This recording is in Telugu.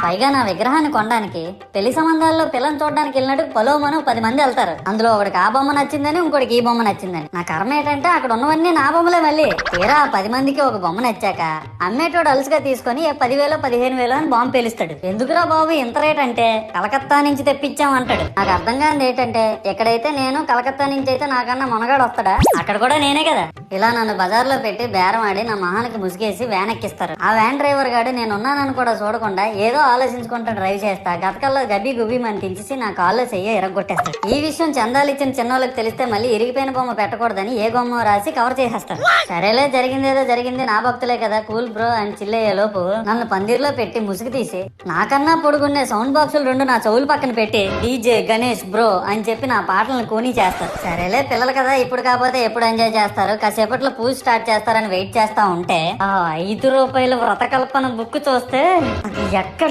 పైగా నా విగ్రహాన్ని కొనడానికి పెళ్లి సంబంధాల్లో పిల్లని చూడడానికి వెళ్ళినట్టు పొలోమను 10 మంది వెళ్తారు. అందులో ఒకడికి ఆ బొమ్మ నచ్చిందని, ఇంకోటికి ఈ బొమ్మ నచ్చిందని. నా కర్మ ఏంటంటే అక్కడ ఉన్నవన్నీ నా బొమ్మలే. మళ్ళీ తీరా 10 మందికి ఒక బొమ్మ నచ్చాక అమ్మేటోడు అలుసుగా తీసుకొని 10,000 15,000 అని బాంబు పేలుస్తాడు. ఎందుకురా బాబు ఇంత రేట్ అంటే కలకత్తా నుంచి తెప్పించాం అంటాడు. నాకు అర్థం కానిది ఏంటంటే ఎక్కడైతే నేను కలకత్తా నుంచి అయితే నాకన్నా మొనగాడు వస్తాడా, అక్కడ కూడా నేనే కదా. ఇలా నన్ను బజార్లో పెట్టి బేరం ఆడి నా మొహానికి ముసుగేసి వ్యాన్ ఎక్కిస్తారు. ఆ వ్యాన్ డ్రైవర్ గాడు నేను ఉన్నానని కూడా చూడకుండా ఏదో ఆలోచించుకుంటూ డ్రైవ్ చేస్తా గతకల్లో గబ్బి గుబ్బి అని తించేసి నా కాల్లో చెయ్యి ఎరగొట్టేస్తాడు. ఈ విషయం చందాలు ఇచ్చిన చిన్నోళ్ళకి తెలిస్తే మళ్ళీ ఇరిగిపోయిన బొమ్మ పెట్టకూడదని ఏ బొమ్మ రాసి కవర్ చేసేస్తారు. సరేలే జరిగిందేదో జరిగింది, నా భక్తులే కదా కూల్ బ్రో అని చిల్లయ్యే లోపు నన్ను పందిర్లో పెట్టి ముసుగు తీసి నాకన్నా పొడుగున్నే సౌండ్ బాక్సులు 2 నా చెవులు పక్కన పెట్టి డీజే గణేష్ బ్రో అని చెప్పి నా పాటలను కూనీ చేస్తారు. సరేలే పిల్లలు కదా ఇప్పుడు కాకపోతే ఎప్పుడు ఎంజాయ్ చేస్తారు, కాసేపట్లో పూజ స్టార్ట్ చేస్తారని వెయిట్ చేస్తా ఉంటే ఆ 5 రూపాయల వ్రతకల్పన బుక్ చూస్తే ఎక్కడ